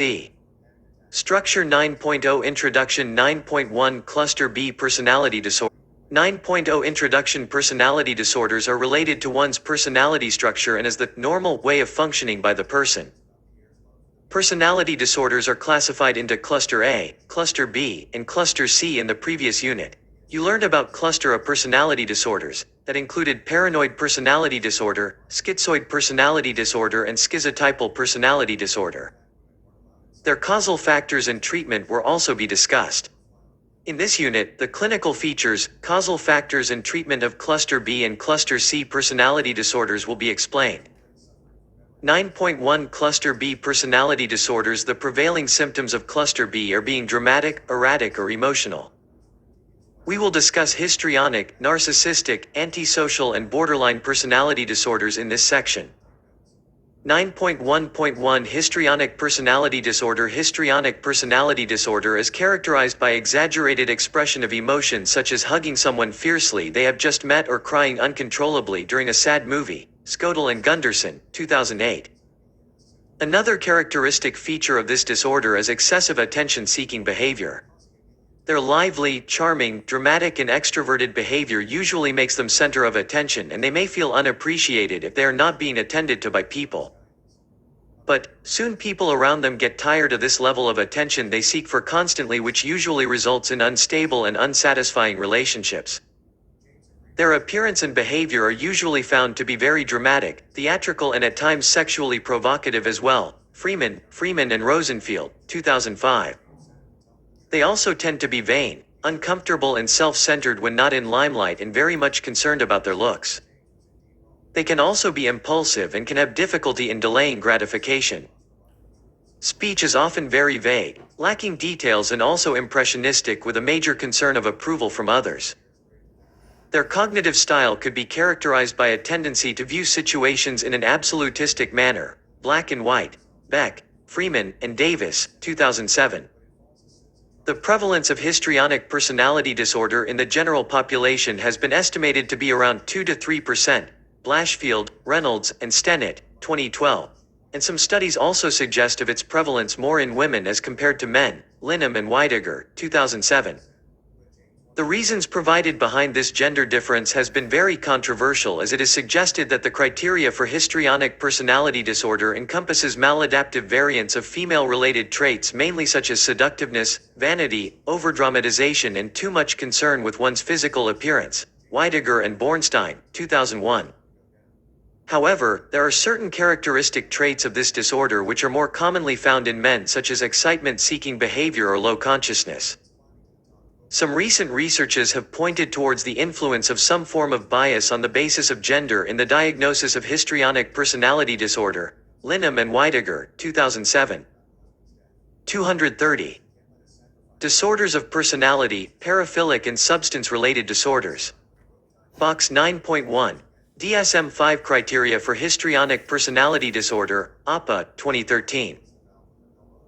D. Structure 9.0 Introduction 9.1 Cluster B Personality Disorder 9.0 Introduction Personality disorders are related to one's personality structure and as the normal way of functioning by the person. Personality disorders are classified into Cluster A, Cluster B, and Cluster C in the previous unit. You learned about Cluster A personality disorders, that included paranoid personality disorder, schizoid personality disorder and schizotypal personality disorder. Their causal factors and treatment will also be discussed. In this unit, the clinical features, causal factors and treatment of Cluster B and Cluster C personality disorders will be explained. 9.1 Cluster B personality disorders. The prevailing symptoms of Cluster B are being dramatic, erratic or emotional. We will discuss histrionic, narcissistic, antisocial and borderline personality disorders in this section. 9.1.1 Histrionic personality disorder. Histrionic personality disorder is characterized by exaggerated expression of emotion such as hugging someone fiercely they have just met or crying uncontrollably during a sad movie. Skodal and Gunderson, 2008. Another characteristic feature of this disorder is excessive attention-seeking behavior. Their lively, charming, dramatic and extroverted behavior usually makes them center of attention and they may feel unappreciated if they are not being attended to by people. But, soon people around them get tired of this level of attention they seek for constantly, which usually results in unstable and unsatisfying relationships. Their appearance and behavior are usually found to be very dramatic, theatrical and at times sexually provocative as well. Freeman and Rosenfield, 2005. They also tend to be vain, uncomfortable and self-centered when not in limelight and very much concerned about their looks. They can also be impulsive and can have difficulty in delaying gratification. Speech is often very vague, lacking details and also impressionistic with a major concern of approval from others. Their cognitive style could be characterized by a tendency to view situations in an absolutistic manner. Black and White, Beck, Freeman, and Davis, 2007. The prevalence of histrionic personality disorder in the general population has been estimated to be around 2 to 3%. Blashfield, Reynolds, and Stennett, 2012. And some studies also suggest of its prevalence more in women as compared to men. Linham and Weidegger, 2007. The reasons provided behind this gender difference has been very controversial, as it is suggested that the criteria for histrionic personality disorder encompasses maladaptive variants of female-related traits mainly such as seductiveness, vanity, overdramatization and too much concern with one's physical appearance. Weidegger and Bornstein, 2001. However, there are certain characteristic traits of this disorder which are more commonly found in men, such as excitement-seeking behavior or low consciousness. Some recent researches have pointed towards the influence of some form of bias on the basis of gender in the diagnosis of histrionic personality disorder. Linham and Weidegger, 2007. 230. Disorders of personality, paraphilic and substance-related disorders. Box 9.1. DSM-5 Criteria for Histrionic Personality Disorder, APA, 2013.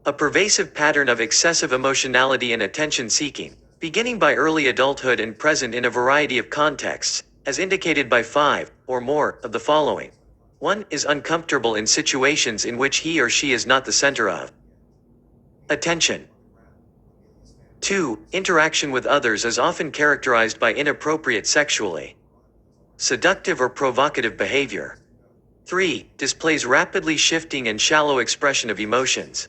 A pervasive pattern of excessive emotionality and attention-seeking, beginning by early adulthood and present in a variety of contexts, as indicated by 5, or more, of the following. 1. Is uncomfortable in situations in which he or she is not the center of attention. 2. Interaction with others is often characterized by inappropriate sexually seductive or provocative behavior. 3. Displays rapidly shifting and shallow expression of emotions.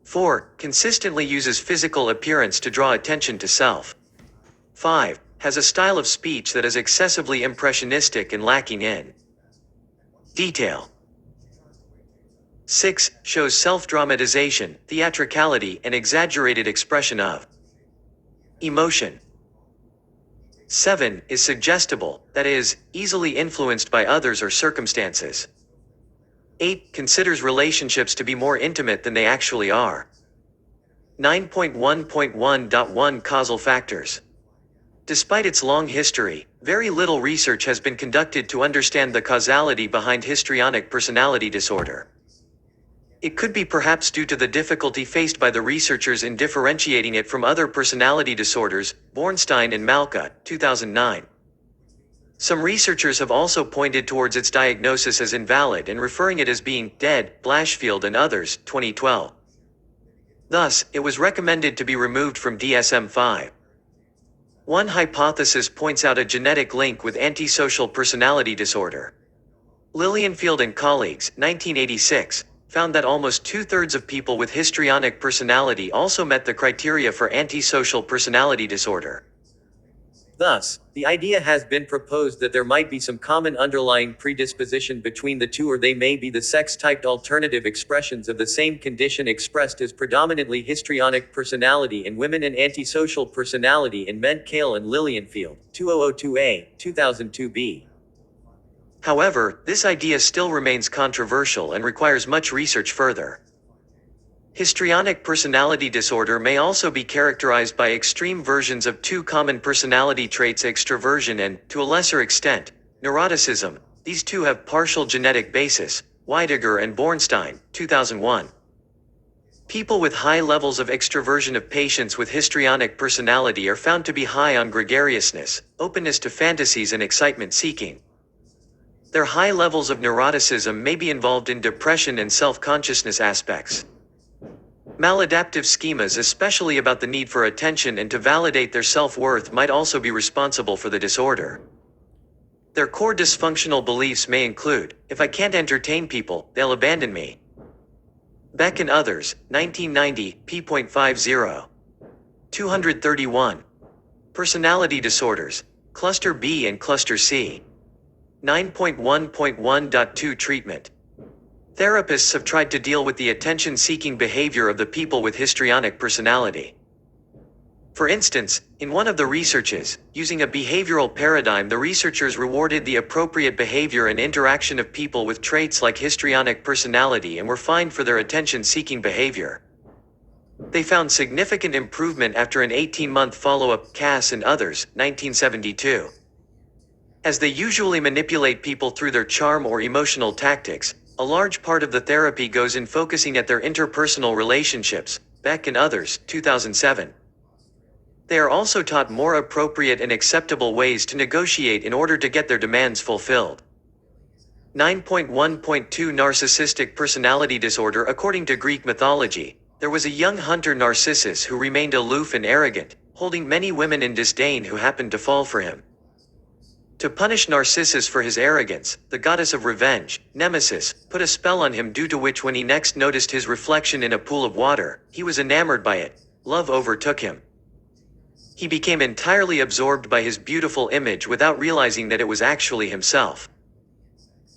4. Consistently uses physical appearance to draw attention to self. 5. Has a style of speech that is excessively impressionistic and lacking in detail. 6. Shows self-dramatization, theatricality, and exaggerated expression of emotion. 7. Is suggestible, that is, easily influenced by others or circumstances. 8. Considers relationships to be more intimate than they actually are. 9.1.1.1 Causal Factors. Despite its long history, very little research has been conducted to understand the causality behind histrionic personality disorder. It could be perhaps due to the difficulty faced by the researchers in differentiating it from other personality disorders. Bornstein and Malka, 2009. Some researchers have also pointed towards its diagnosis as invalid and referring it as being dead. Blashfield and others, 2012. Thus, it was recommended to be removed from DSM-5. One hypothesis points out a genetic link with antisocial personality disorder. Lilienfeld and colleagues, 1986, found that almost two-thirds of people with histrionic personality also met the criteria for antisocial personality disorder. Thus, the idea has been proposed that there might be some common underlying predisposition between the two, or they may be the sex-typed alternative expressions of the same condition expressed as predominantly histrionic personality in women and antisocial personality in men. Kale and Lilienfeld, 2002a, 2002b. However, this idea still remains controversial and requires much research further. Histrionic personality disorder may also be characterized by extreme versions of two common personality traits, extroversion and, to a lesser extent, neuroticism. These two have partial genetic basis. Weidegger and Bornstein, 2001. People with high levels of extroversion of patients with histrionic personality are found to be high on gregariousness, openness to fantasies and excitement seeking. Their high levels of neuroticism may be involved in depression and self-consciousness aspects. Maladaptive schemas, especially about the need for attention and to validate their self-worth, might also be responsible for the disorder. Their core dysfunctional beliefs may include, if I can't entertain people, they'll abandon me. Beck and others, 1990, p.50. 231. Personality disorders, Cluster B and Cluster C. 9.1.1.2 Treatment. Therapists have tried to deal with the attention-seeking behavior of the people with histrionic personality. For instance, in one of the researches, using a behavioral paradigm, the researchers rewarded the appropriate behavior and interaction of people with traits like histrionic personality and were fined for their attention-seeking behavior. They found significant improvement after an 18-month follow-up. Cass and others, 1972. As they usually manipulate people through their charm or emotional tactics, a large part of the therapy goes in focusing at their interpersonal relationships. Beck and others, 2007. They are also taught more appropriate and acceptable ways to negotiate in order to get their demands fulfilled. 9.1.2 Narcissistic personality disorder. According to Greek mythology, there was a young hunter Narcissus who remained aloof and arrogant, holding many women in disdain who happened to fall for him. To punish Narcissus for his arrogance, the goddess of revenge, Nemesis, put a spell on him, due to which when he next noticed his reflection in a pool of water, he was enamored by it. Love overtook him. He became entirely absorbed by his beautiful image without realizing that it was actually himself.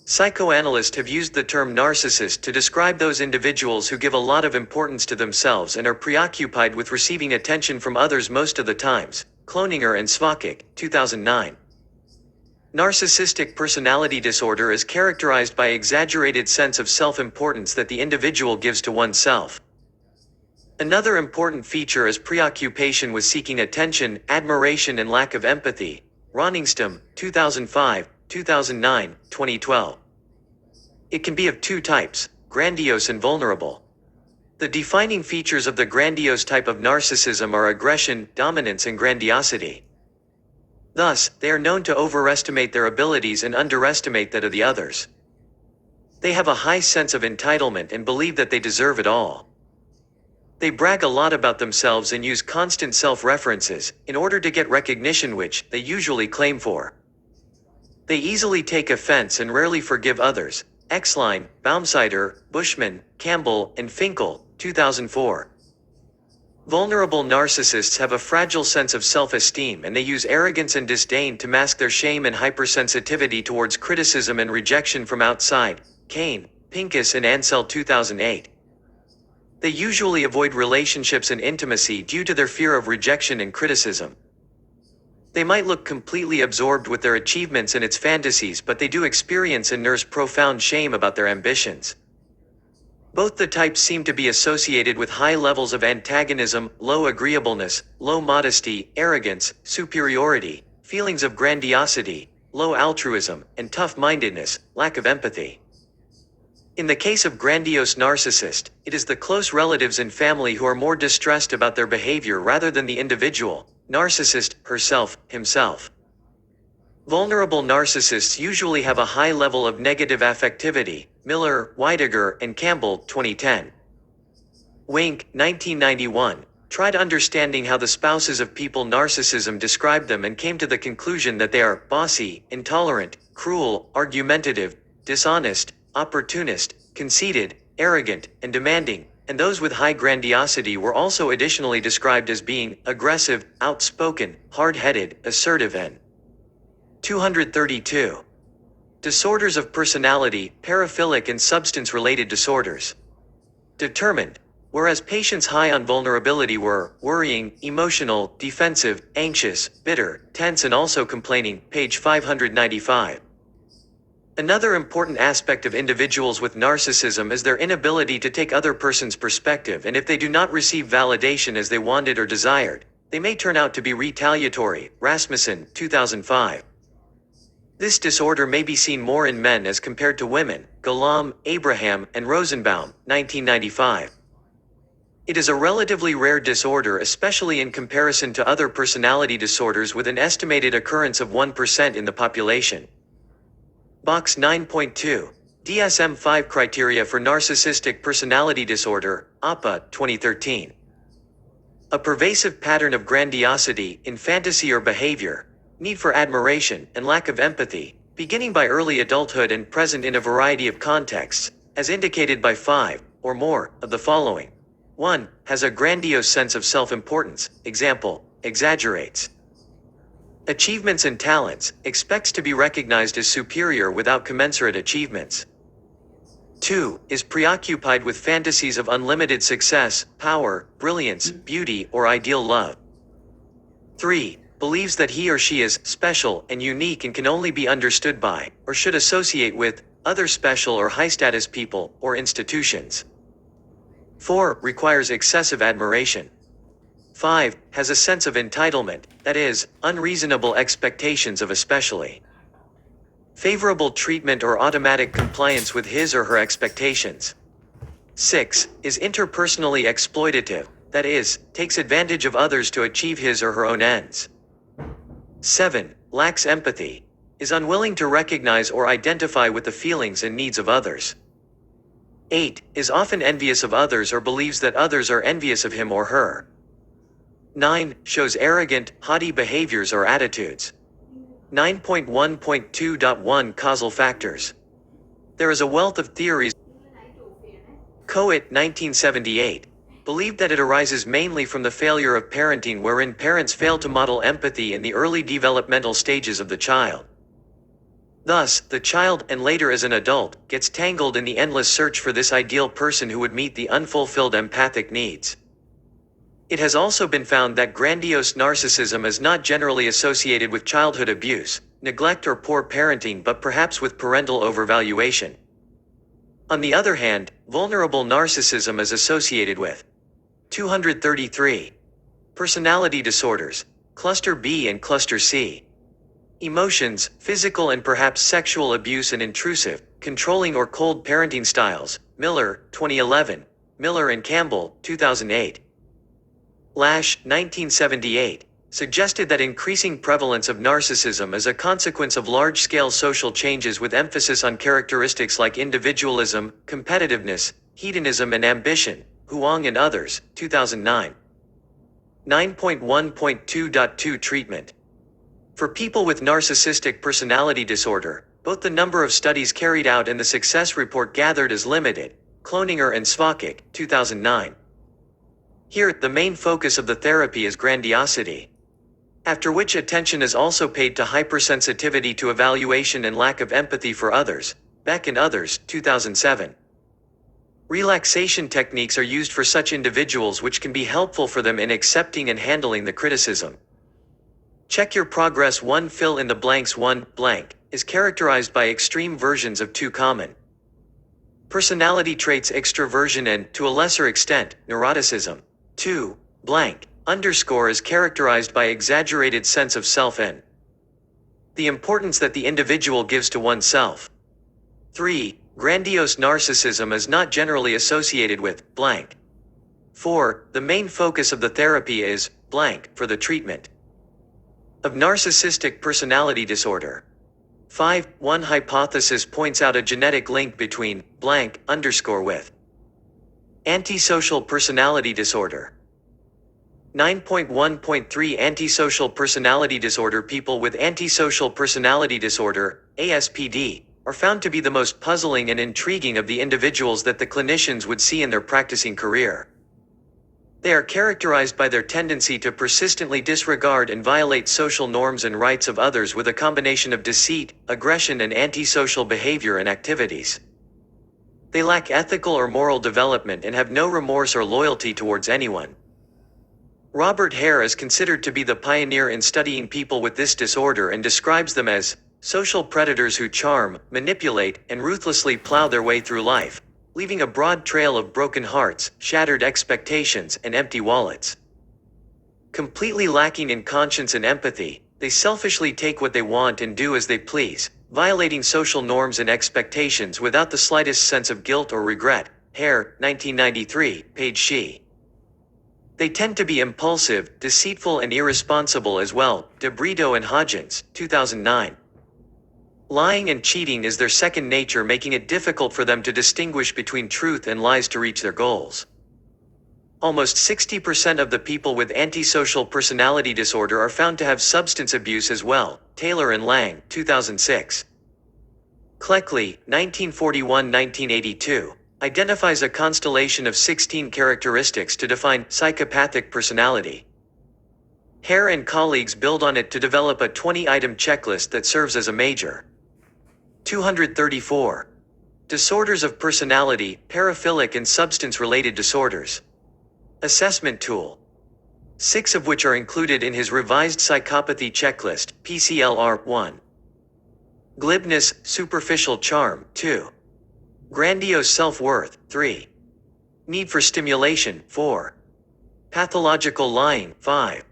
Psychoanalysts have used the term narcissist to describe those individuals who give a lot of importance to themselves and are preoccupied with receiving attention from others most of the times. Cloninger and Svakik, 2009. Narcissistic personality disorder is characterized by exaggerated sense of self-importance that the individual gives to oneself. Another important feature is preoccupation with seeking attention, admiration and lack of empathy. Roningstam, 2005, 2009, 2012. It can be of two types, grandiose and vulnerable. The defining features of the grandiose type of narcissism are aggression, dominance and grandiosity. Thus, they are known to overestimate their abilities and underestimate that of the others. They have a high sense of entitlement and believe that they deserve it all. They brag a lot about themselves and use constant self-references, in order to get recognition which they usually claim for. They easily take offense and rarely forgive others. Exline, Baumsider, Bushman, Campbell, and Finkel, 2004. Vulnerable narcissists have a fragile sense of self-esteem and they use arrogance and disdain to mask their shame and hypersensitivity towards criticism and rejection from outside. Kane, Pincus and Ansel, 2008. They usually avoid relationships and intimacy due to their fear of rejection and criticism. They might look completely absorbed with their achievements and its fantasies, but they do experience and nurse profound shame about their ambitions. Both the types seem to be associated with high levels of antagonism, low agreeableness, low modesty, arrogance, superiority, feelings of grandiosity, low altruism, and tough-mindedness, lack of empathy. In the case of grandiose narcissist, it is the close relatives and family who are more distressed about their behavior rather than the individual, narcissist, herself, himself. Vulnerable narcissists usually have a high level of negative affectivity. Miller, Weidegger, and Campbell, 2010. Wink, 1991, tried understanding how the spouses of people narcissism described them and came to the conclusion that they are bossy, intolerant, cruel, argumentative, dishonest, opportunist, conceited, arrogant, and demanding, and those with high grandiosity were also additionally described as being aggressive, outspoken, hard-headed, assertive, and 232. Disorders of personality, paraphilic and substance-related disorders. Determined. Whereas patients high on vulnerability were worrying, emotional, defensive, anxious, bitter, tense and also complaining, page 595. Another important aspect of individuals with narcissism is their inability to take other person's perspective, and if they do not receive validation as they wanted or desired, they may turn out to be retaliatory. Rasmussen, 2005. This disorder may be seen more in men as compared to women. Galam, Abraham, and Rosenbaum, 1995. It is a relatively rare disorder, especially in comparison to other personality disorders, with an estimated occurrence of 1% in the population. Box 9.2. DSM-5 Criteria for Narcissistic Personality Disorder, APA, 2013. A pervasive pattern of grandiosity in fantasy or behavior, need for admiration, and lack of empathy, beginning by early adulthood and present in a variety of contexts, as indicated by 5 or more of the following. 1. Has a grandiose sense of self-importance, example, exaggerates achievements and talents, expects to be recognized as superior without commensurate achievements. 2. Is preoccupied with fantasies of unlimited success, power, brilliance, beauty, or ideal love. 3. Believes that he or she is special and unique and can only be understood by, or should associate with, other special or high-status people or institutions. 4. Requires excessive admiration. 5. Has a sense of entitlement, that is, unreasonable expectations of especially favorable treatment or automatic compliance with his or her expectations. 6. Is interpersonally exploitative, that is, takes advantage of others to achieve his or her own ends. 7. Lacks empathy, is unwilling to recognize or identify with the feelings and needs of others. 8. Is often envious of others or believes that others are envious of him or her. 9. Shows arrogant, haughty behaviors or attitudes. 9.1.2.1 Causal Factors. There is a wealth of theories. Coet, 1978, believed that it arises mainly from the failure of parenting, wherein parents fail to model empathy in the early developmental stages of the child. Thus, the child, and later as an adult, gets tangled in the endless search for this ideal person who would meet the unfulfilled empathic needs. It has also been found that grandiose narcissism is not generally associated with childhood abuse, neglect or poor parenting, but perhaps with parental overvaluation. On the other hand, vulnerable narcissism is associated with 233 personality disorders, cluster B and cluster C. Emotions, physical and perhaps sexual abuse and intrusive, controlling or cold parenting styles, Miller, 2011, Miller and Campbell, 2008. Lash, 1978, suggested that increasing prevalence of narcissism is a consequence of large-scale social changes with emphasis on characteristics like individualism, competitiveness, hedonism and ambition, Huang and others, 2009. 9.1.2.2 Treatment. For people with narcissistic personality disorder, both the number of studies carried out and the success report gathered is limited. Cloninger and Svakik, 2009. Here, the main focus of the therapy is grandiosity, after which attention is also paid to hypersensitivity to evaluation and lack of empathy for others. Beck and others, 2007. Relaxation techniques are used for such individuals, which can be helpful for them in accepting and handling the criticism. Check your progress. 1. Fill in the blanks. 1. Blank is characterized by extreme versions of 2 common personality traits: extroversion and, to a lesser extent, neuroticism. 2. Blank underscore is characterized by exaggerated sense of self and the importance that the individual gives to oneself. 3. Grandiose narcissism is not generally associated with blank. 4. The main focus of the therapy is blank for the treatment of narcissistic personality disorder. 5. One hypothesis points out a genetic link between blank underscore with Antisocial personality disorder. 9.1.3 Antisocial personality disorder. People with antisocial personality disorder, ASPD, are found to be the most puzzling and intriguing of the individuals that the clinicians would see in their practicing career. They are characterized by their tendency to persistently disregard and violate social norms and rights of others with a combination of deceit, aggression, and antisocial behavior and activities. They lack ethical or moral development and have no remorse or loyalty towards anyone. Robert Hare is considered to be the pioneer in studying people with this disorder and describes them as social predators who charm, manipulate, and ruthlessly plow their way through life, leaving a broad trail of broken hearts, shattered expectations, and empty wallets. Completely lacking in conscience and empathy, they selfishly take what they want and do as they please, violating social norms and expectations without the slightest sense of guilt or regret. Hare, 1993, page She. They tend to be impulsive, deceitful, and irresponsible as well. De Brito and Hodgins, 2009. Lying and cheating is their second nature, making it difficult for them to distinguish between truth and lies to reach their goals. Almost 60% of the people with antisocial personality disorder are found to have substance abuse as well. Taylor and Lang, 2006. Cleckley, 1941-1982, identifies a constellation of 16 characteristics to define psychopathic personality. Hare and colleagues build on it to develop a 20-item checklist that serves as a major. 234. Disorders of personality, paraphilic and substance-related disorders. Assessment tool. 6 of which are included in his revised psychopathy checklist, PCLR-1. Glibness, superficial charm, 2. Grandiose self-worth, 3. Need for stimulation, 4. Pathological lying, 5.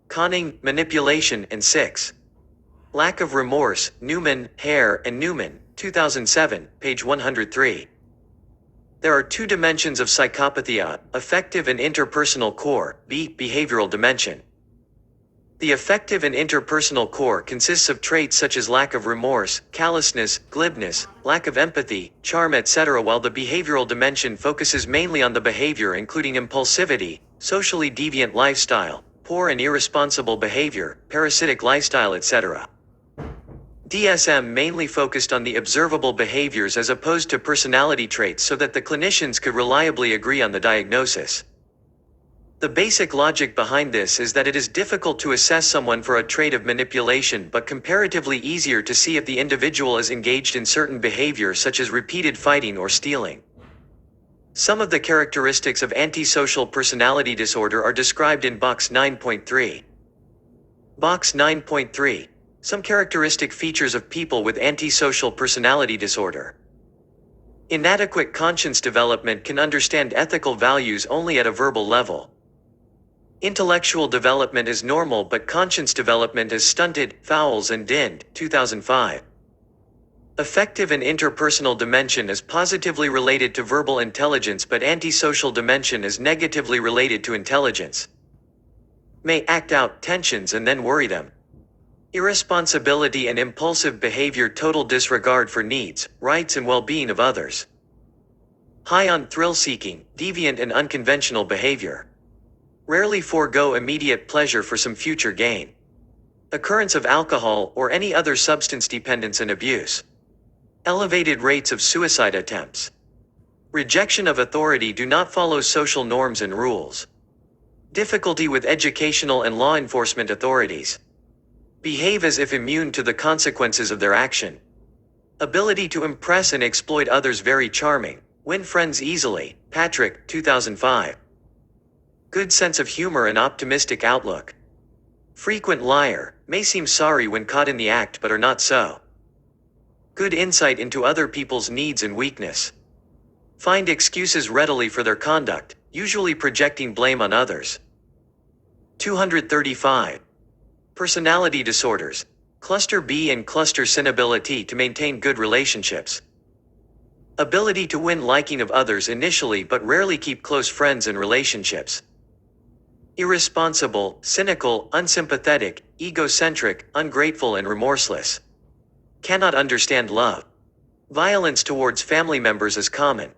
Conning, manipulation, and 6. Lack of remorse, Newman, Hare, and Newman, 2007, page 103. There are 2 dimensions of psychopathy: affective and interpersonal core, behavioral dimension. The affective and interpersonal core consists of traits such as lack of remorse, callousness, glibness, lack of empathy, charm, etc., while the behavioral dimension focuses mainly on the behavior, including impulsivity, socially deviant lifestyle, poor and irresponsible behavior, parasitic lifestyle, etc. DSM mainly focused on the observable behaviors as opposed to personality traits so that the clinicians could reliably agree on the diagnosis. The basic logic behind this is that it is difficult to assess someone for a trait of manipulation, but comparatively easier to see if the individual is engaged in certain behavior such as repeated fighting or stealing. Some of the characteristics of antisocial personality disorder are described in Box 9.3. Box 9.3. Some characteristic features of people with antisocial personality disorder. Inadequate conscience development, can understand ethical values only at a verbal level. Intellectual development is normal but conscience development is stunted. Fowles and Dind, 2005. Affective and interpersonal dimension is positively related to verbal intelligence, but antisocial dimension is negatively related to intelligence. May act out tensions and then worry them. Irresponsibility and impulsive behavior, total disregard for needs, rights, and well-being of others. High on thrill-seeking, deviant and unconventional behavior. Rarely forego immediate pleasure for some future gain. Occurrence of alcohol or any other substance dependence and abuse. Elevated rates of suicide attempts. Rejection of authority, do not follow social norms and rules. Difficulty with educational and law enforcement authorities. Behave as if immune to the consequences of their action. Ability to impress and exploit others, very charming. Win friends easily. Patrick, 2005. Good sense of humor and optimistic outlook. Frequent liar, may seem sorry when caught in the act but are not so. Good insight into other people's needs and weakness. Find excuses readily for their conduct, usually projecting blame on others. 235. Personality disorders. Cluster B and cluster C. Inability to maintain good relationships. Ability to win liking of others initially but rarely keep close friends and relationships. Irresponsible, cynical, unsympathetic, egocentric, ungrateful, and remorseless. Cannot understand love. Violence towards family members is common.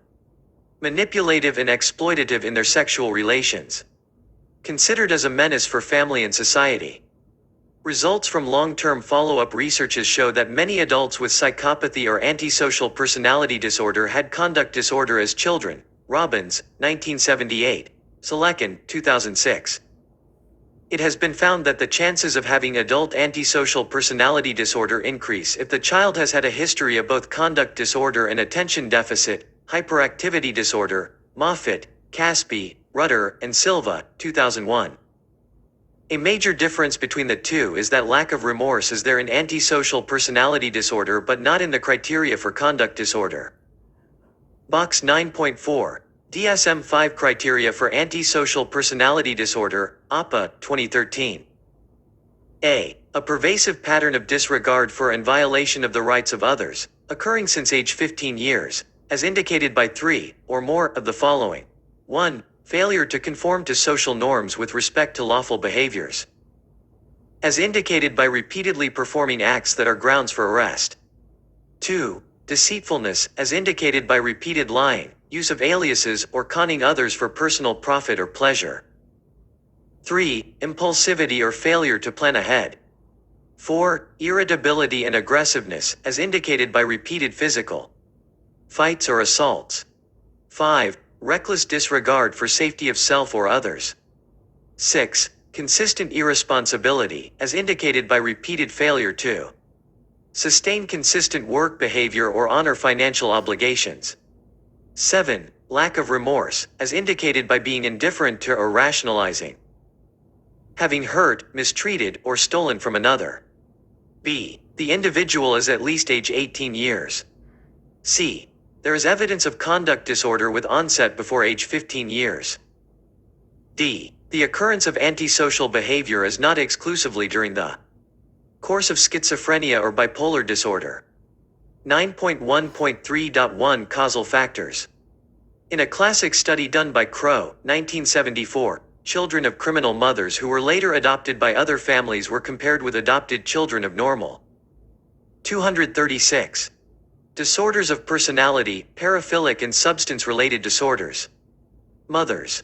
manipulative and exploitative in their sexual relations. Considered as a menace for family and society. Results from long-term follow-up researches show that many adults with psychopathy or antisocial personality disorder had conduct disorder as children. Robbins, 1978. Selekin, 2006. It has been found that the chances of having adult antisocial personality disorder increase if the child has had a history of both conduct disorder and attention deficit, hyperactivity disorder. Moffitt, Caspi, Rutter, and Silva, 2001. A major difference between the two is that lack of remorse is there in antisocial personality disorder but not in the criteria for conduct disorder. Box 9.4. DSM-5 Criteria for Antisocial Personality Disorder, APA, 2013. A pervasive pattern of disregard for and violation of the rights of others, occurring since age 15 years, as indicated by 3 or more of the following. 1. Failure to conform to social norms with respect to lawful behaviors, as indicated by repeatedly performing acts that are grounds for arrest. 2. Deceitfulness, as indicated by repeated lying, use of aliases, or conning others for personal profit or pleasure. 3. Impulsivity or failure to plan ahead. 4. Irritability and aggressiveness, as indicated by repeated physical fights or assaults. 5. Reckless disregard for safety of self or others. 6. Consistent irresponsibility, as indicated by repeated failure to sustain consistent work behavior or honor financial obligations. 7. Lack of remorse, as indicated by being indifferent to or rationalizing having hurt, mistreated, or stolen from another. B. The individual is at least age 18 years. C. There is evidence of conduct disorder with onset before age 15 years. D. The occurrence of antisocial behavior is not exclusively during the course of schizophrenia or bipolar disorder. 9.1.3.1 Causal Factors. In a classic study done by Crow, 1974, children of criminal mothers who were later adopted by other families were compared with adopted children of normal. 236. Disorders of personality, paraphilic and substance-related disorders. Mothers.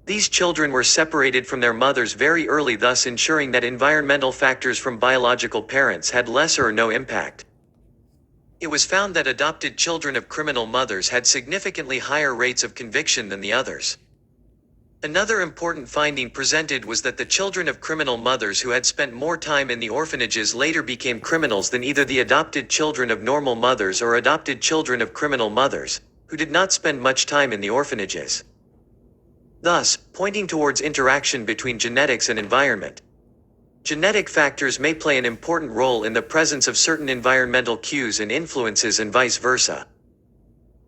These children were separated from their mothers very early, thus ensuring that environmental factors from biological parents had lesser or no impact. It was found that adopted children of criminal mothers had significantly higher rates of conviction than the others. Another important finding presented was that the children of criminal mothers who had spent more time in the orphanages later became criminals than either the adopted children of normal mothers or adopted children of criminal mothers, who did not spend much time in the orphanages. Thus, pointing towards interaction between genetics and environment. Genetic factors may play an important role in the presence of certain environmental cues and influences and vice versa.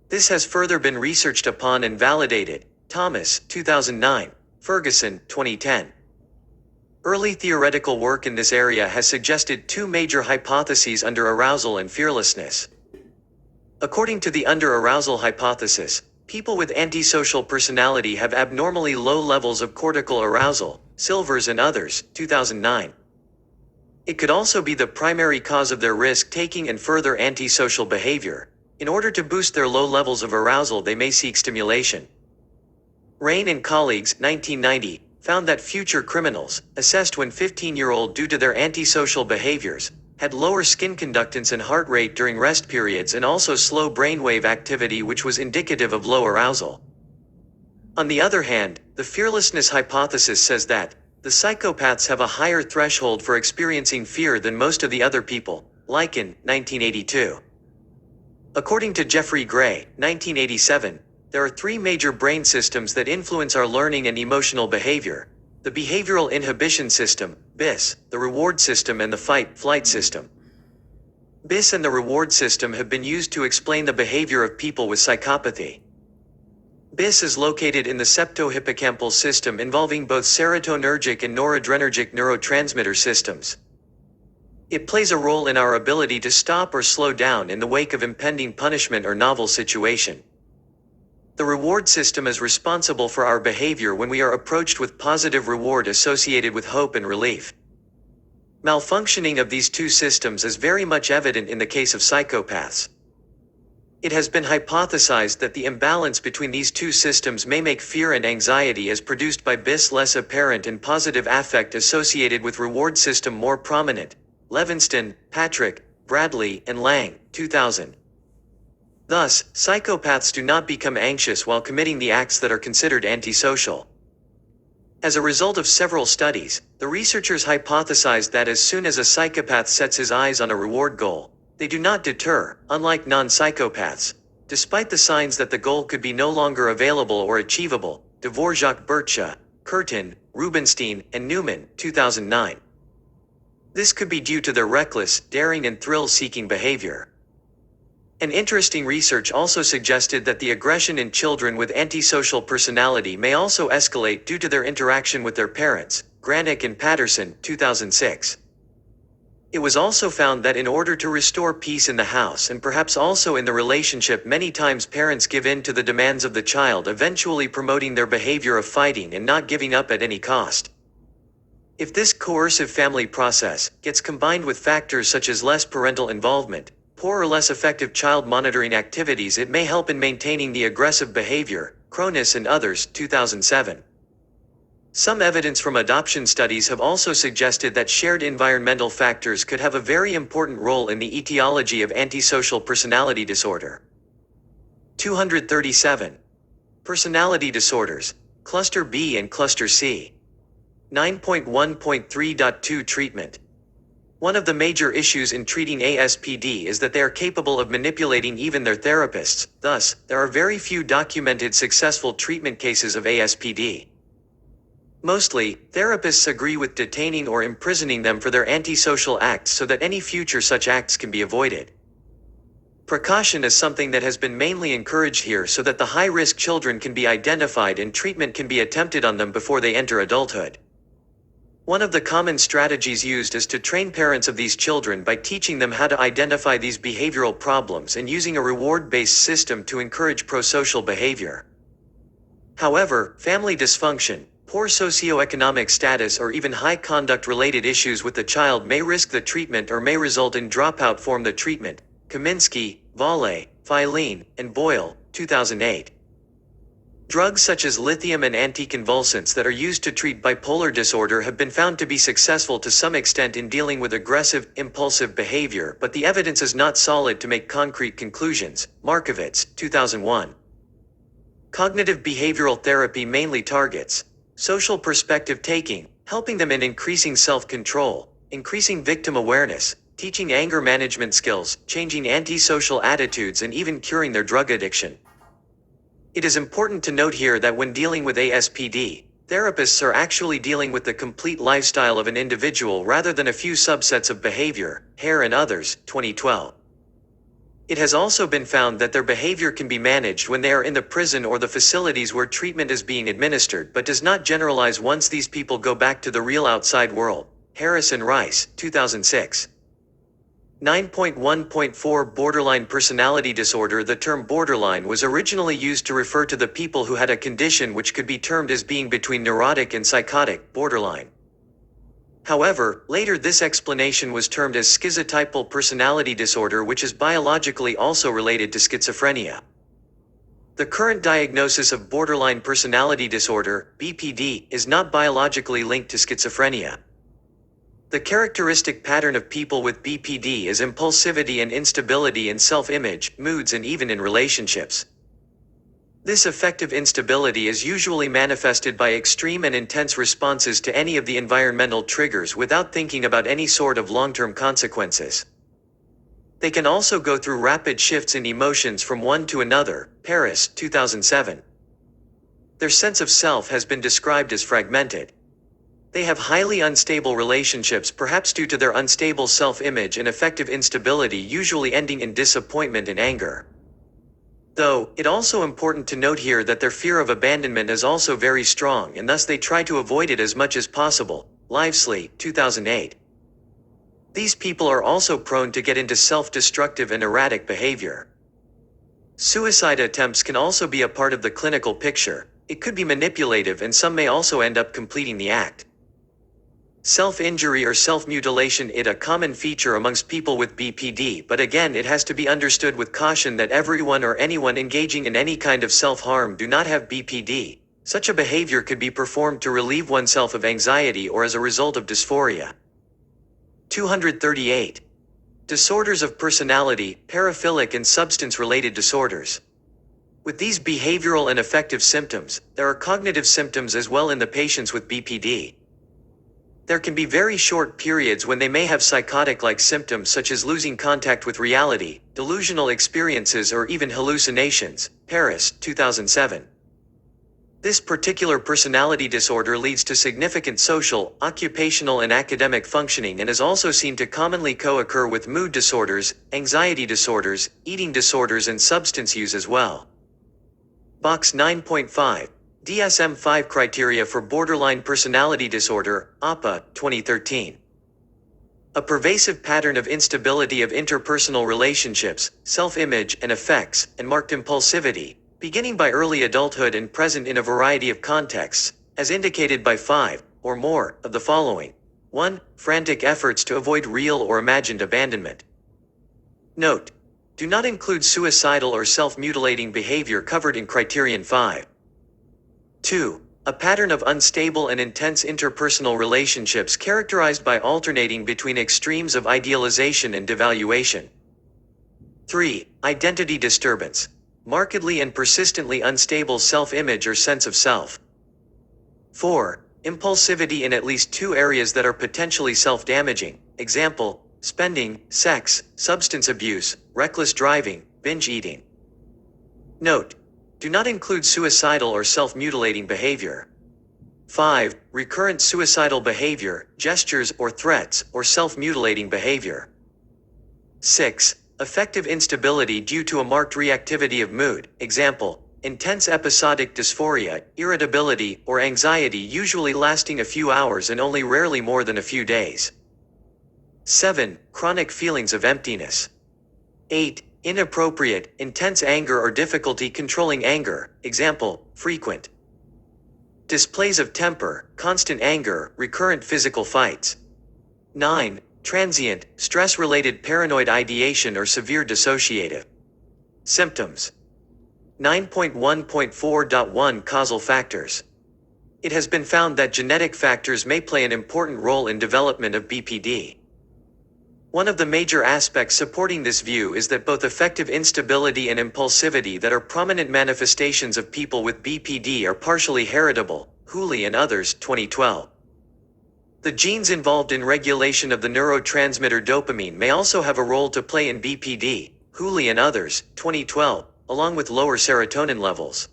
This has further been researched upon and validated. Thomas, 2009. Ferguson, 2010. Early theoretical work in this area has suggested two major hypotheses under arousal and fearlessness. According to the under-arousal hypothesis, people with antisocial personality have abnormally low levels of cortical arousal, Silvers and others, 2009. It could also be the primary cause of their risk-taking and further antisocial behavior. In order to boost their low levels of arousal, they may seek stimulation. Rain and colleagues, 1990, found that future criminals, assessed when 15-year-old due to their antisocial behaviors, had lower skin conductance and heart rate during rest periods and also slow brainwave activity, which was indicative of low arousal. On the other hand, the fearlessness hypothesis says that the psychopaths have a higher threshold for experiencing fear than most of the other people. Lycan, 1982. According to Jeffrey Gray, 1987, there are three major brain systems that influence our learning and emotional behavior: the behavioral inhibition system, BIS, the reward system, and the fight-flight system. BIS and the reward system have been used to explain the behavior of people with psychopathy. BIS is located in the septohippocampal system, involving both serotonergic and noradrenergic neurotransmitter systems. It plays a role in our ability to stop or slow down in the wake of impending punishment or novel situation. The reward system is responsible for our behavior when we are approached with positive reward associated with hope and relief. Malfunctioning of these two systems is very much evident in the case of psychopaths. It has been hypothesized that the imbalance between these two systems may make fear and anxiety as produced by BIS less apparent and positive affect associated with reward system more prominent. Levinston, Patrick, Bradley, and Lang, 2000. Thus, psychopaths do not become anxious while committing the acts that are considered antisocial. As a result of several studies, the researchers hypothesized that as soon as a psychopath sets his eyes on a reward goal, they do not deter, unlike non-psychopaths, despite the signs that the goal could be no longer available or achievable. Dvorak, Bircha, Curtin, Rubenstein, and Newman, 2009. This could be due to their reckless, daring and thrill-seeking behavior. An interesting research also suggested that the aggression in children with antisocial personality may also escalate due to their interaction with their parents. Granick and Patterson, 2006. It was also found that in order to restore peace in the house and perhaps also in the relationship, many times parents give in to the demands of the child, eventually promoting their behavior of fighting and not giving up at any cost. If this coercive family process gets combined with factors such as less parental involvement, poor or less effective child monitoring activities, it may help in maintaining the aggressive behavior. Cronus and others, 2007. Some evidence from adoption studies have also suggested that shared environmental factors could have a very important role in the etiology of antisocial personality disorder. 237. Personality disorders, Cluster B and Cluster C. 9.1.3.2 Treatment. One of the major issues in treating ASPD is that they are capable of manipulating even their therapists. Thus, there are very few documented successful treatment cases of ASPD. Mostly, therapists agree with detaining or imprisoning them for their antisocial acts so that any future such acts can be avoided. Precaution is something that has been mainly encouraged here so that the high-risk children can be identified and treatment can be attempted on them before they enter adulthood. One of the common strategies used is to train parents of these children by teaching them how to identify these behavioral problems and using a reward-based system to encourage prosocial behavior. However, family dysfunction, poor socioeconomic status or even high conduct-related issues with the child may risk the treatment or may result in dropout from the treatment. Kaminsky, Valle, Filene, and Boyle, 2008. Drugs such as lithium and anticonvulsants that are used to treat bipolar disorder have been found to be successful to some extent in dealing with aggressive, impulsive behavior, but the evidence is not solid to make concrete conclusions. Markovitz, 2001. Cognitive behavioral therapy mainly targets social perspective taking, helping them in increasing self-control, increasing victim awareness, teaching anger management skills, changing antisocial attitudes, and even curing their drug addiction. It is important to note here that when dealing with ASPD, therapists are actually dealing with the complete lifestyle of an individual rather than a few subsets of behavior. Hare and others, 2012. It has also been found that their behavior can be managed when they are in the prison or the facilities where treatment is being administered, but does not generalize once these people go back to the real outside world. Harris and Rice, 2006. 9.1.4 Borderline personality disorder. The term borderline was originally used to refer to the people who had a condition which could be termed as being between neurotic and psychotic, borderline. However, later this explanation was termed as schizotypal personality disorder, which is biologically also related to schizophrenia. The current diagnosis of borderline personality disorder, BPD, is not biologically linked to schizophrenia. The characteristic pattern of people with BPD is impulsivity and instability in self-image, moods, and even in relationships. This affective instability is usually manifested by extreme and intense responses to any of the environmental triggers without thinking about any sort of long-term consequences. They can also go through rapid shifts in emotions from one to another. Paris, 2007. Their sense of self has been described as fragmented. They have highly unstable relationships, perhaps due to their unstable self-image and affective instability, usually ending in disappointment and anger. Though, it's also important to note here that their fear of abandonment is also very strong and thus they try to avoid it as much as possible. Livesley, 2008. These people are also prone to get into self-destructive and erratic behavior. Suicide attempts can also be a part of the clinical picture. It could be manipulative and some may also end up completing the act. Self-injury or self-mutilation is a common feature amongst people with BPD, but again it has to be understood with caution that everyone or anyone engaging in any kind of self-harm do not have BPD. Such a behavior could be performed to relieve oneself of anxiety or as a result of dysphoria. 238. Disorders of personality, paraphilic and substance-related disorders. With these behavioral and affective symptoms, there are cognitive symptoms as well in the patients with BPD. There can be very short periods when they may have psychotic-like symptoms such as losing contact with reality, delusional experiences or even hallucinations. Paris, 2007. This particular personality disorder leads to significant social, occupational and academic functioning and is also seen to commonly co-occur with mood disorders, anxiety disorders, eating disorders and substance use as well. Box 9.5. DSM-5 Criteria for Borderline Personality Disorder, APA, 2013. A pervasive pattern of instability of interpersonal relationships, self-image and affects, and marked impulsivity, beginning by early adulthood and present in a variety of contexts, as indicated by 5, or more, of the following. 1. Frantic efforts to avoid real or imagined abandonment. Note: do not include suicidal or self-mutilating behavior covered in Criterion 5. 2. A pattern of unstable and intense interpersonal relationships characterized by alternating between extremes of idealization and devaluation. 3. Identity disturbance. Markedly and persistently unstable self-image or sense of self. 4. Impulsivity in at least 2 areas that are potentially self-damaging, example, spending, sex, substance abuse, reckless driving, binge eating. Note: do not include suicidal or self-mutilating behavior. 5. Recurrent suicidal behavior, gestures or threats, or self-mutilating behavior. 6. Affective instability due to a marked reactivity of mood, example, intense episodic dysphoria, irritability, or anxiety usually lasting a few hours and only rarely more than a few days. 7. Chronic feelings of emptiness. 8. Inappropriate, intense anger or difficulty controlling anger, example, frequent displays of temper, constant anger, recurrent physical fights. 9. Transient, stress-related paranoid ideation or severe dissociative symptoms. 9.1.4.1 Causal Factors. It has been found that genetic factors may play an important role in development of BPD. One of the major aspects supporting this view is that both affective instability and impulsivity that are prominent manifestations of people with BPD are partially heritable. Hooley and others, 2012. The genes involved in regulation of the neurotransmitter dopamine may also have a role to play in BPD. Hooley and others, 2012, along with lower serotonin levels.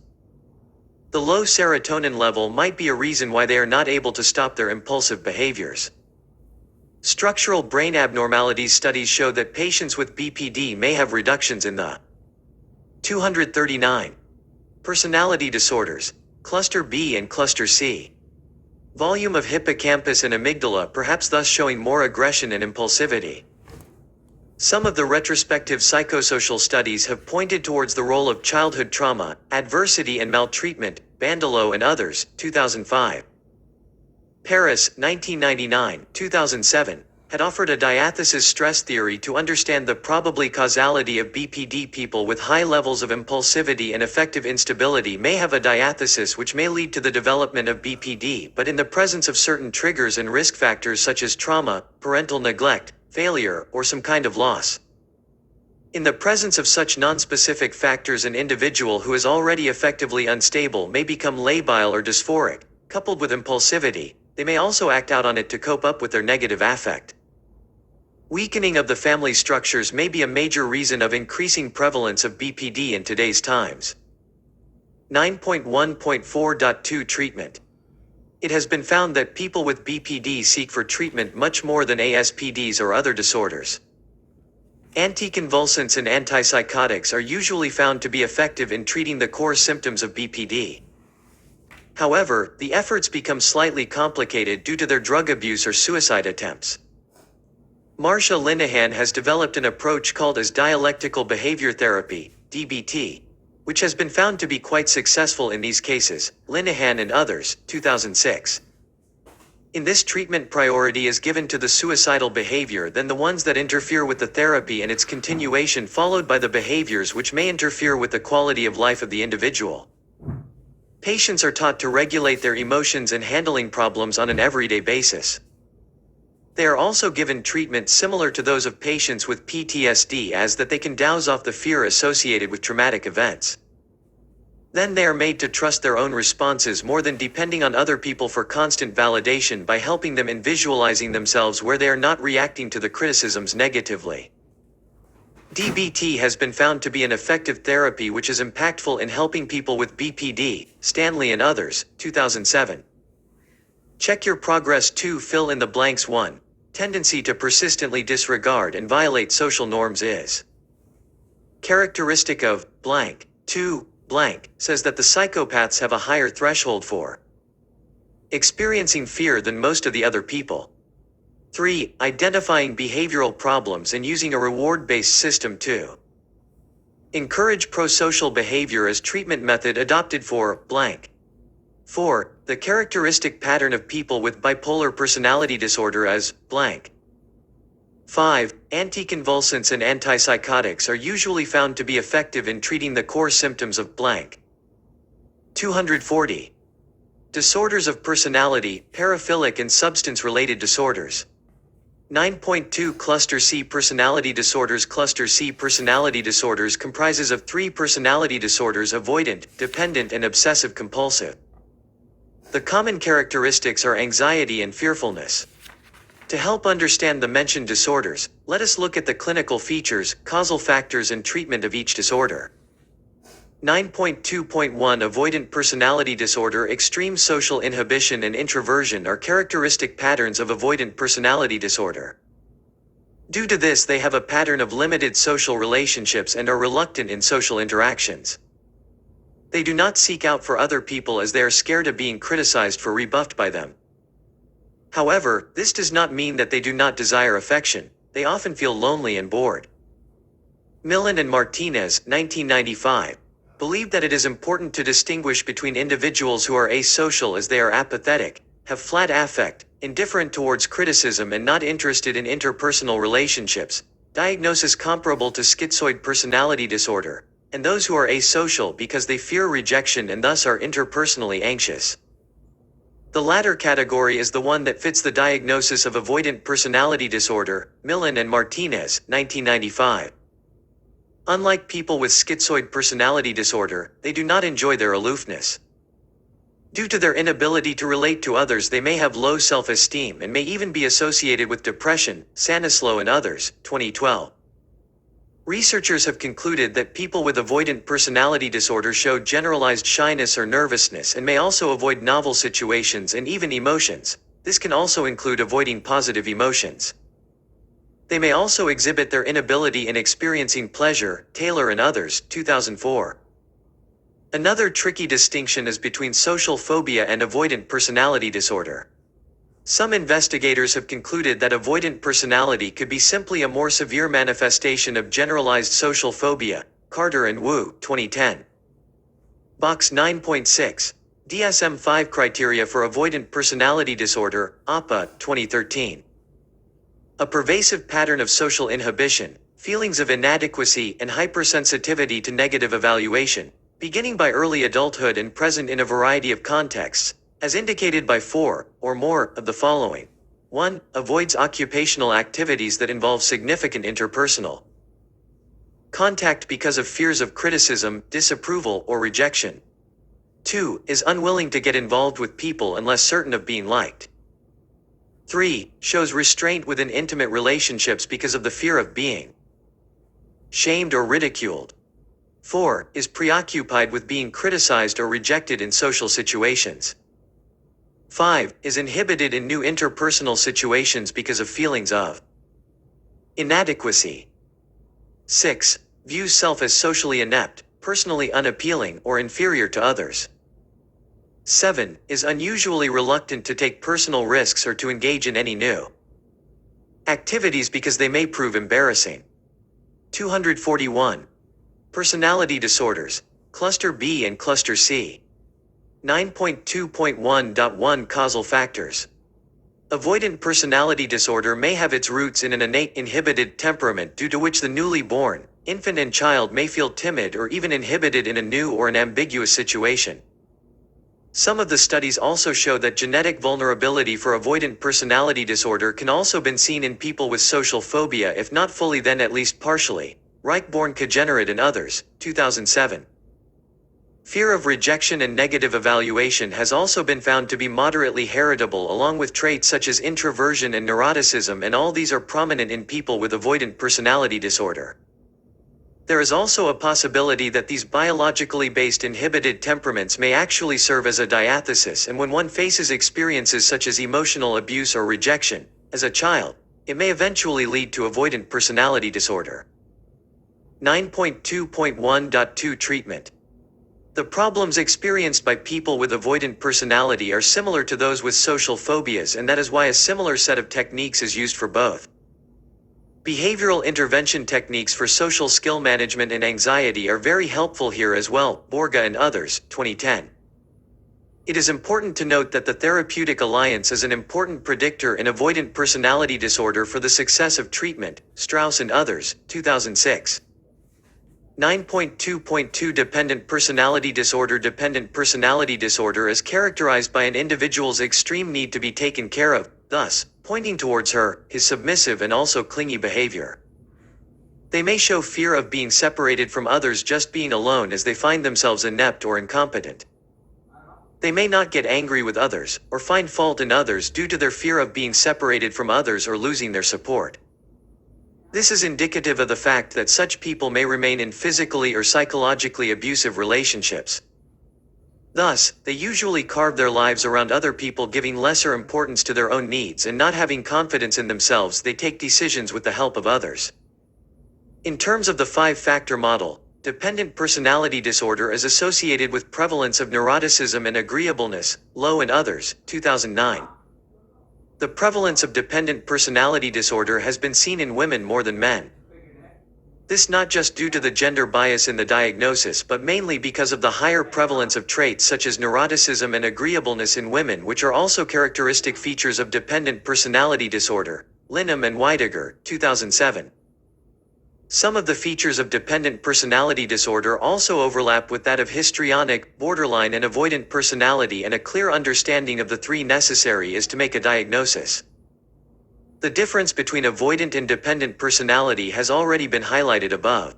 The low serotonin level might be a reason why they are not able to stop their impulsive behaviors. Structural brain abnormalities studies show that patients with BPD may have reductions in the 239 personality disorders, Cluster B and Cluster C. Volume of hippocampus and amygdala, perhaps thus showing more aggression and impulsivity. Some of the retrospective psychosocial studies have pointed towards the role of childhood trauma, adversity and maltreatment, Bandelow and others, 2005. Paris, 1999, 2007, had offered a diathesis stress theory to understand the probably causality of BPD. People with high levels of impulsivity and affective instability may have a diathesis which may lead to the development of BPD, but in the presence of certain triggers and risk factors such as trauma, parental neglect, failure, or some kind of loss. In the presence of such nonspecific factors, an individual who is already effectively unstable may become labile or dysphoric. Coupled with impulsivity, they may also act out on it to cope up with their negative affect. Weakening of the family structures may be a major reason of increasing prevalence of BPD in today's times. 9.1.4.2 Treatment. It has been found that people with BPD seek for treatment much more than ASPDs or other disorders. Anticonvulsants and antipsychotics are usually found to be effective in treating the core symptoms of BPD. However, the efforts become slightly complicated due to their drug abuse or suicide attempts. Marcia Linehan has developed an approach called as dialectical behavior therapy, DBT, which has been found to be quite successful in these cases. Linehan and others, 2006. In this treatment, priority is given to the suicidal behavior, then the ones that interfere with the therapy and its continuation, followed by the behaviors which may interfere with the quality of life of the individual. Patients are taught to regulate their emotions and handling problems on an everyday basis. They are also given treatment similar to those of patients with PTSD, as that they can douse off the fear associated with traumatic events. Then they are made to trust their own responses more than depending on other people for constant validation, by helping them in visualizing themselves where they are not reacting to the criticisms negatively. DBT has been found to be an effective therapy which is impactful in helping people with BPD, Stanley and others, 2007. Check your progress. 2. Fill in the blanks. 1. Tendency to persistently disregard and violate social norms is characteristic of blank. 2. Blank says that the psychopaths have a higher threshold for experiencing fear than most of the other people. 3. Identifying behavioral problems and using a reward-based system to encourage prosocial behavior as treatment method adopted for blank. 4. The characteristic pattern of people with bipolar personality disorder as blank. 5. Anticonvulsants and antipsychotics are usually found to be effective in treating the core symptoms of blank. 240. Disorders of personality, paraphilic and substance-related disorders. 9.2 Cluster C personality disorders. Cluster C personality disorders comprises of 3 personality disorders: avoidant, dependent and obsessive-compulsive. The common characteristics are anxiety and fearfulness. To help understand the mentioned disorders, let us look at the clinical features, causal factors and treatment of each disorder. 9.2.1 Avoidant personality disorder. Extreme social inhibition and introversion are characteristic patterns of avoidant personality disorder. Due to this, they have a pattern of limited social relationships and are reluctant in social interactions. They do not seek out for other people as they are scared of being criticized for rebuffed by them. However, this does not mean that they do not desire affection. They often feel lonely and bored. Millen and Martinez, 1995, believe that it is important to distinguish between individuals who are asocial, as they are apathetic, have flat affect, indifferent towards criticism and not interested in interpersonal relationships, diagnosis comparable to schizoid personality disorder, and those who are asocial because they fear rejection and thus are interpersonally anxious. The latter category is the one that fits the diagnosis of avoidant personality disorder, Millen and Martinez, 1995. Unlike people with schizoid personality disorder, they do not enjoy their aloofness. Due to their inability to relate to others, they may have low self-esteem and may even be associated with depression, Sanislow and others, 2012. Researchers have concluded that people with avoidant personality disorder show generalized shyness or nervousness and may also avoid novel situations and even emotions. This can also include avoiding positive emotions. They may also exhibit their inability in experiencing pleasure, Taylor and others, 2004. Another tricky distinction is between social phobia and avoidant personality disorder. Some investigators have concluded that avoidant personality could be simply a more severe manifestation of generalized social phobia, Carter and Wu, 2010. Box 9.6. DSM-5 Criteria for Avoidant Personality Disorder, APA, 2013. A pervasive pattern of social inhibition, feelings of inadequacy and hypersensitivity to negative evaluation, beginning by early adulthood and present in a variety of contexts, as indicated by 4 or more of the following. 1. Avoids occupational activities that involve significant interpersonal contact because of fears of criticism, disapproval, or rejection. 2. Is unwilling to get involved with people unless certain of being liked. 3. Shows restraint within intimate relationships because of the fear of being shamed or ridiculed. 4. Is preoccupied with being criticized or rejected in social situations. 5. Is inhibited in new interpersonal situations because of feelings of inadequacy. 6. Views self as socially inept, personally unappealing, or inferior to others. 7. Is unusually reluctant to take personal risks or to engage in any new activities because they may prove embarrassing. 241. Personality disorders, Cluster B and Cluster C. 9.2.1.1 Causal Factors. Avoidant personality disorder may have its roots in an innate inhibited temperament due to which the newly born, infant and child may feel timid or even inhibited in a new or an ambiguous situation. Some of the studies also show that genetic vulnerability for avoidant personality disorder can also been seen in people with social phobia, if not fully then at least partially. Reich-born Kajenerat and others, 2007. Fear of rejection and negative evaluation has also been found to be moderately heritable, along with traits such as introversion and neuroticism, and all these are prominent in people with avoidant personality disorder. There is also a possibility that these biologically based inhibited temperaments may actually serve as a diathesis, and when one faces experiences such as emotional abuse or rejection, as a child, it may eventually lead to avoidant personality disorder. 9.2.1.2 Treatment. The problems experienced by people with avoidant personality are similar to those with social phobias, and that is why a similar set of techniques is used for both. Behavioral intervention techniques for social skill management and anxiety are very helpful here as well, Borga and others, 2010. It is important to note that the therapeutic alliance is an important predictor in avoidant personality disorder for the success of treatment, Strauss and others, 2006. 9.2.2 Dependent personality disorder. Dependent personality disorder is characterized by an individual's extreme need to be taken care of, thus, pointing towards her, his submissive and also clingy behavior. They may show fear of being separated from others, just being alone, as they find themselves inept or incompetent. They may not get angry with others, or find fault in others due to their fear of being separated from others or losing their support. This is indicative of the fact that such people may remain in physically or psychologically abusive relationships. Thus, they usually carve their lives around other people, giving lesser importance to their own needs and not having confidence in themselves. They take decisions with the help of others. In terms of the 5-factor model, dependent personality disorder is associated with prevalence of neuroticism and agreeableness, Low and others, 2009. The prevalence of dependent personality disorder has been seen in women more than men. This not just due to the gender bias in the diagnosis, but mainly because of the higher prevalence of traits such as neuroticism and agreeableness in women, which are also characteristic features of dependent personality disorder, Linham and Weidegger, 2007. Some of the features of dependent personality disorder also overlap with that of histrionic, borderline and avoidant personality, and a clear understanding of the three necessary is to make a diagnosis. The difference between avoidant and dependent personality has already been highlighted above.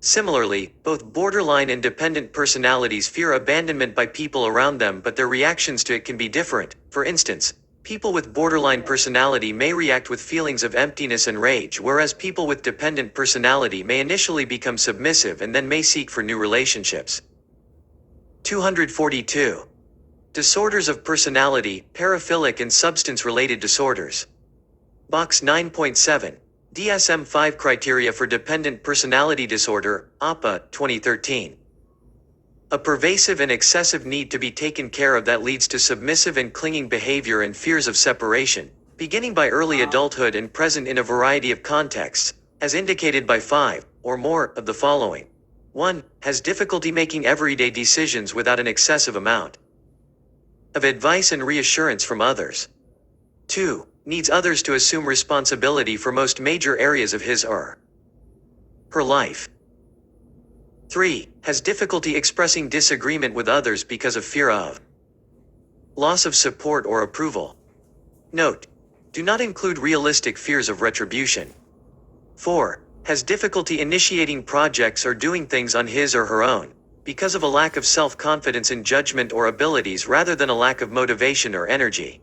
Similarly, both borderline and dependent personalities fear abandonment by people around them, but their reactions to it can be different. For instance, people with borderline personality may react with feelings of emptiness and rage, whereas people with dependent personality may initially become submissive and then may seek for new relationships. 242. Disorders of personality, paraphilic and substance-related disorders. Box 9.7. DSM-5 Criteria for Dependent Personality Disorder, APA, 2013. A pervasive and excessive need to be taken care of that leads to submissive and clinging behavior and fears of separation, beginning by early adulthood and present in a variety of contexts, as indicated by 5 or more of the following. 1. Has difficulty making everyday decisions without an excessive amount of advice and reassurance from others. 2. Needs others to assume responsibility for most major areas of his or her life. 3. Has difficulty expressing disagreement with others because of fear of loss of support or approval. Note: do not include realistic fears of retribution. 4. Has difficulty initiating projects or doing things on his or her own, because of a lack of self-confidence in judgment or abilities rather than a lack of motivation or energy.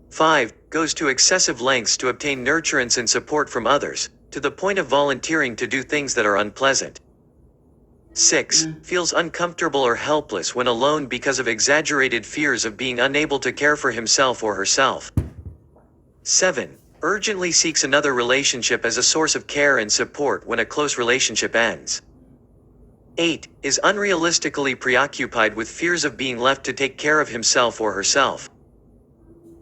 5. Goes to excessive lengths to obtain nurturance and support from others, to the point of volunteering to do things that are unpleasant. 6. Feels uncomfortable or helpless when alone because of exaggerated fears of being unable to care for himself or herself. 7. Urgently seeks another relationship as a source of care and support when a close relationship ends. 8. Is unrealistically preoccupied with fears of being left to take care of himself or herself.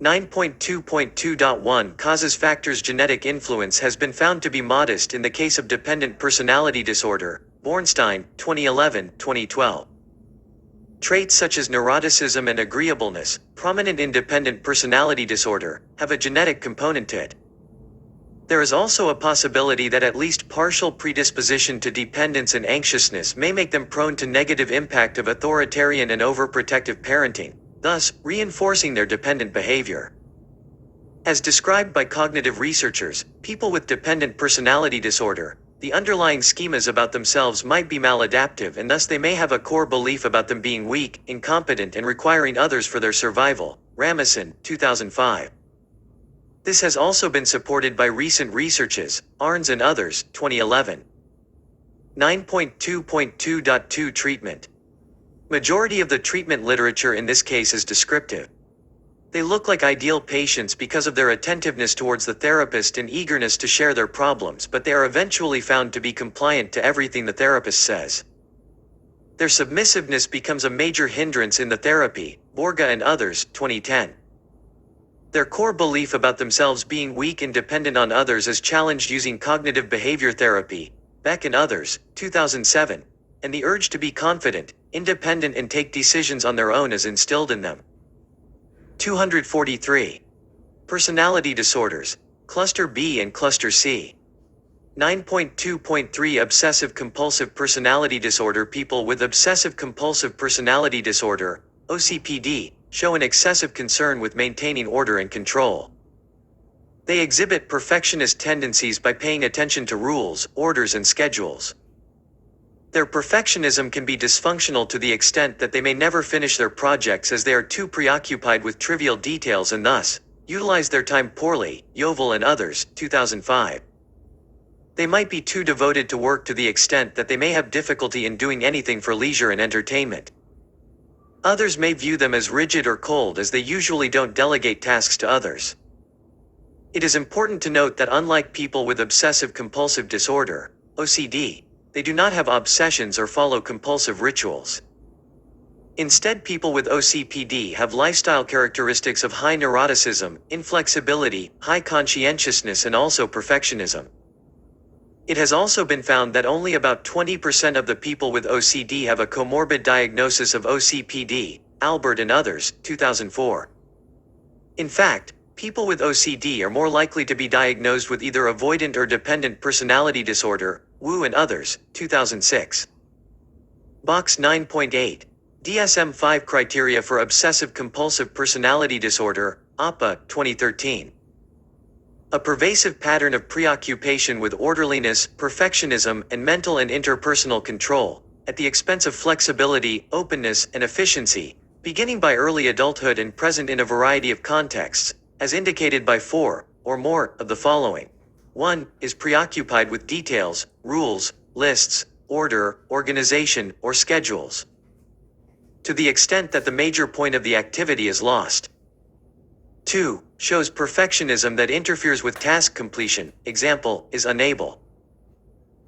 9.2.2.1 Causes Factors. Genetic influence has been found to be modest in the case of dependent personality disorder, Bornstein, 2011-2012. Traits such as neuroticism and agreeableness, prominent independent personality disorder, have a genetic component to it. There is also a possibility that at least partial predisposition to dependence and anxiousness may make them prone to negative impact of authoritarian and overprotective parenting, thus reinforcing their dependent behavior. As described by cognitive researchers, people with dependent personality disorder, the underlying schemas about themselves might be maladaptive, and thus they may have a core belief about them being weak, incompetent, and requiring others for their survival. Ramison, 2005. This has also been supported by recent researches, Arns and others, 2011. 9.2.2.2 Treatment. Majority of the treatment literature in this case is descriptive. They look like ideal patients because of their attentiveness towards the therapist and eagerness to share their problems, but they are eventually found to be compliant to everything the therapist says. Their submissiveness becomes a major hindrance in the therapy, Borga and others, 2010. Their core belief about themselves being weak and dependent on others is challenged using cognitive behavior therapy, Beck and others, 2007, and the urge to be confident, independent, and take decisions on their own is instilled in them. 243. Personality disorders, Cluster B and Cluster C. 9.2.3 Obsessive-Compulsive personality disorder. People with obsessive-compulsive personality disorder, OCPD, show an excessive concern with maintaining order and control. They exhibit perfectionist tendencies by paying attention to rules, orders, and schedules. Their perfectionism can be dysfunctional to the extent that they may never finish their projects as they are too preoccupied with trivial details and thus utilize their time poorly. Yovel and others, 2005. They might be too devoted to work to the extent that they may have difficulty in doing anything for leisure and entertainment. Others may view them as rigid or cold as they usually don't delegate tasks to others. It is important to note that unlike people with obsessive-compulsive disorder, OCD, they do not have obsessions or follow compulsive rituals. Instead, people with OCPD have lifestyle characteristics of high neuroticism, inflexibility, high conscientiousness, and also perfectionism. It has also been found that only about 20% of the people with OCD have a comorbid diagnosis of OCPD, Albert and others, 2004. In fact, people with OCD are more likely to be diagnosed with either avoidant or dependent personality disorder, Wu and others, 2006. Box 9.8. DSM-5 Criteria for Obsessive-Compulsive Personality Disorder, APA, 2013. A pervasive pattern of preoccupation with orderliness, perfectionism, and mental and interpersonal control, at the expense of flexibility, openness, and efficiency, beginning by early adulthood and present in a variety of contexts, as indicated by 4, or more, of the following. 1. Is preoccupied with details, rules, lists, order, organization, or schedules. To the extent that the major point of the activity is lost. 2. Shows perfectionism that interferes with task completion, example, is unable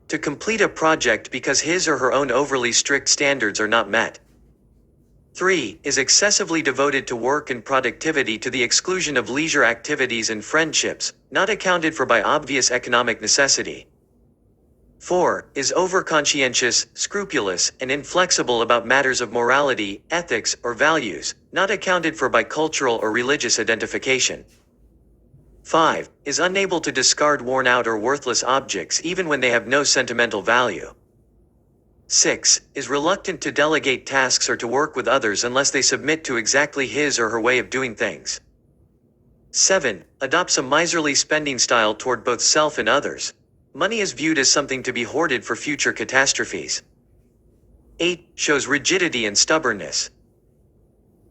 to complete a project because his or her own overly strict standards are not met. 3. Is excessively devoted to work and productivity to the exclusion of leisure activities and friendships, not accounted for by obvious economic necessity. 4. Is overconscientious, scrupulous, and inflexible about matters of morality, ethics, or values, not accounted for by cultural or religious identification. 5. Is unable to discard worn-out or worthless objects even when they have no sentimental value. 6. Is reluctant to delegate tasks or to work with others unless they submit to exactly his or her way of doing things. 7. Adopts a miserly spending style toward both self and others. Money is viewed as something to be hoarded for future catastrophes. 8. Shows rigidity and stubbornness.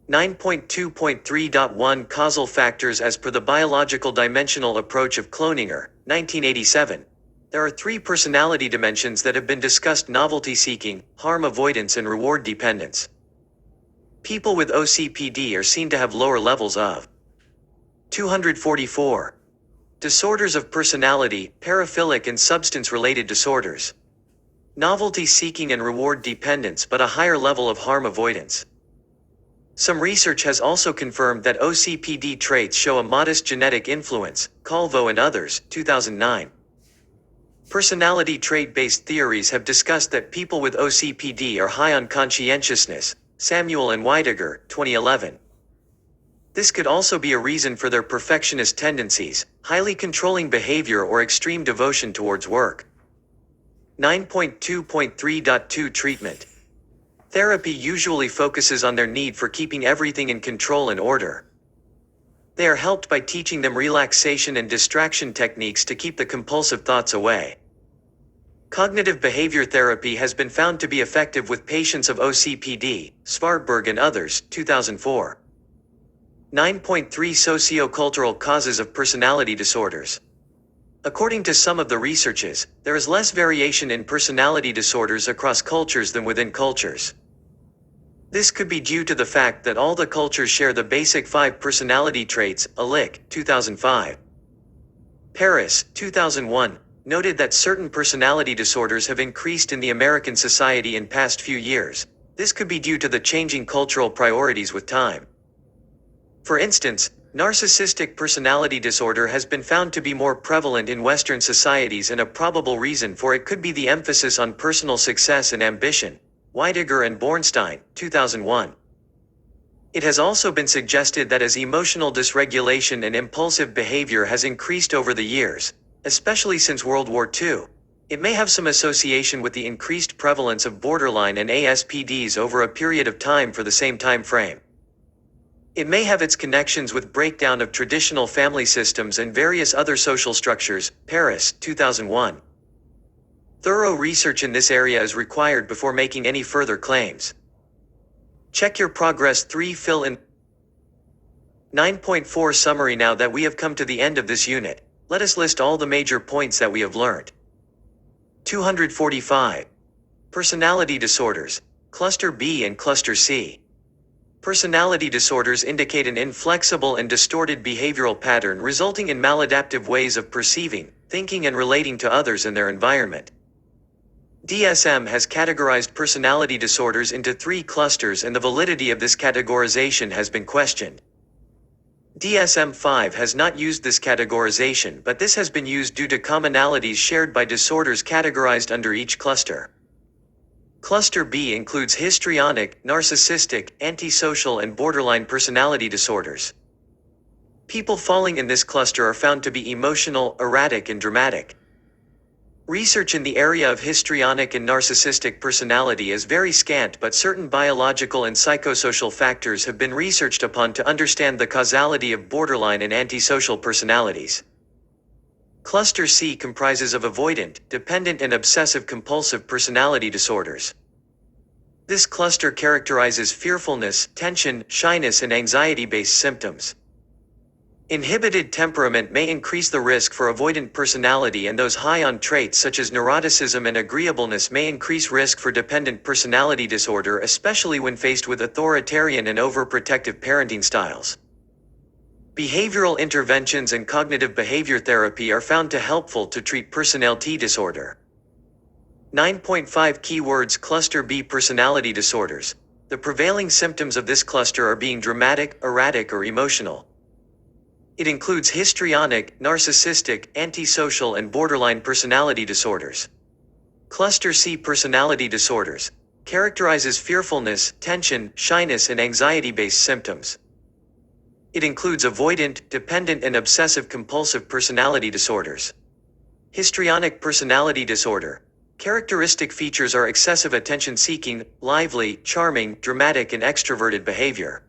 9.2.3.1 Causal Factors. As per the biological dimensional approach of Cloninger, 1987, there are 3 personality dimensions that have been discussed: novelty-seeking, harm avoidance, and reward dependence. People with OCPD are seen to have lower levels of 244. Disorders of personality, paraphilic and substance-related disorders. Novelty-seeking and reward dependence, but a higher level of harm avoidance. Some research has also confirmed that OCPD traits show a modest genetic influence, Calvo and others, 2009. Personality trait-based theories have discussed that people with OCPD are high on conscientiousness, Samuel and Weidiger, 2011. This could also be a reason for their perfectionist tendencies, highly controlling behavior or extreme devotion towards work. 9.2.3.2 Treatment. Therapy usually focuses on their need for keeping everything in control and order. They are helped by teaching them relaxation and distraction techniques to keep the compulsive thoughts away. Cognitive behavior therapy has been found to be effective with patients of OCPD, Svartberg and others, 2004. 9.3 Sociocultural causes of personality disorders. According to some of the researches, there is less variation in personality disorders across cultures than within cultures. This could be due to the fact that all the cultures share the basic 5 personality traits, ALIC, 2005. Paris, 2001, noted that certain personality disorders have increased in the American society in past few years. This could be due to the changing cultural priorities with time. For instance, narcissistic personality disorder has been found to be more prevalent in Western societies, and a probable reason for it could be the emphasis on personal success and ambition. Weidiger and Bornstein, 2001. It has also been suggested that as emotional dysregulation and impulsive behavior has increased over the years, especially since World War II, it may have some association with the increased prevalence of borderline and ASPDs over a period of time for the same time frame. It may have its connections with breakdown of traditional family systems and various other social structures. Paris, 2001. Thorough research in this area is required before making any further claims. Check your progress. 3 Fill in 9.4 Summary. Now that we have come to the end of this unit, let us list all the major points that we have learned. 245. Personality disorders, Cluster B and Cluster C. Personality disorders indicate an inflexible and distorted behavioral pattern resulting in maladaptive ways of perceiving, thinking and relating to others and their environment. DSM has categorized personality disorders into 3 clusters, and the validity of this categorization has been questioned. DSM-5 has not used this categorization, but this has been used due to commonalities shared by disorders categorized under each cluster. Cluster B includes histrionic, narcissistic, antisocial and borderline personality disorders. People falling in this cluster are found to be emotional, erratic and dramatic. Research in the area of histrionic and narcissistic personality is very scant, but certain biological and psychosocial factors have been researched upon to understand the causality of borderline and antisocial personalities. Cluster C comprises of avoidant, dependent and obsessive-compulsive personality disorders. This cluster characterizes fearfulness, tension, shyness and anxiety-based symptoms. Inhibited temperament may increase the risk for avoidant personality, and those high on traits such as neuroticism and agreeableness may increase risk for dependent personality disorder, especially when faced with authoritarian and overprotective parenting styles. Behavioral interventions and cognitive behavior therapy are found to helpful to treat personality disorder. 9.5 Keywords. Cluster B personality disorders. The prevailing symptoms of this cluster are being dramatic, erratic or emotional. It includes histrionic, narcissistic, antisocial and borderline personality disorders. Cluster C personality disorders characterizes fearfulness, tension, shyness and anxiety-based symptoms. It includes avoidant, dependent and obsessive-compulsive personality disorders. Histrionic personality disorder. Characteristic features are excessive attention-seeking, lively, charming, dramatic and extroverted behavior.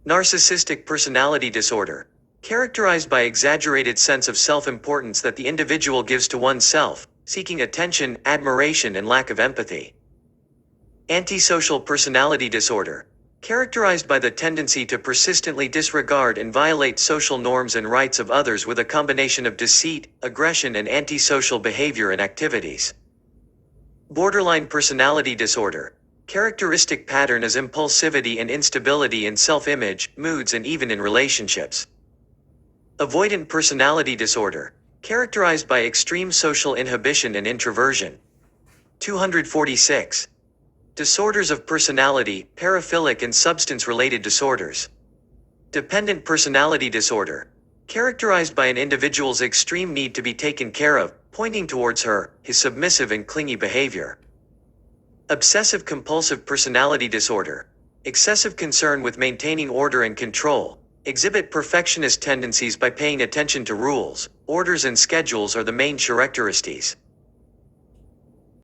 Narcissistic personality disorder. Characterized by exaggerated sense of self-importance that the individual gives to oneself, seeking attention, admiration and lack of empathy. Antisocial personality disorder. Characterized by the tendency to persistently disregard and violate social norms and rights of others with a combination of deceit, aggression and antisocial behavior and activities. Borderline personality disorder. Characteristic pattern is impulsivity and instability in self-image, moods and even in relationships. Avoidant personality disorder. Characterized by extreme social inhibition and introversion. 246. Disorders of personality, paraphilic and substance-related disorders. Dependent personality disorder. Characterized by an individual's extreme need to be taken care of, pointing towards her, his submissive and clingy behavior. Obsessive-compulsive personality disorder. Excessive concern with maintaining order and control. Exhibit perfectionist tendencies by paying attention to rules, orders and schedules are the main characteristics.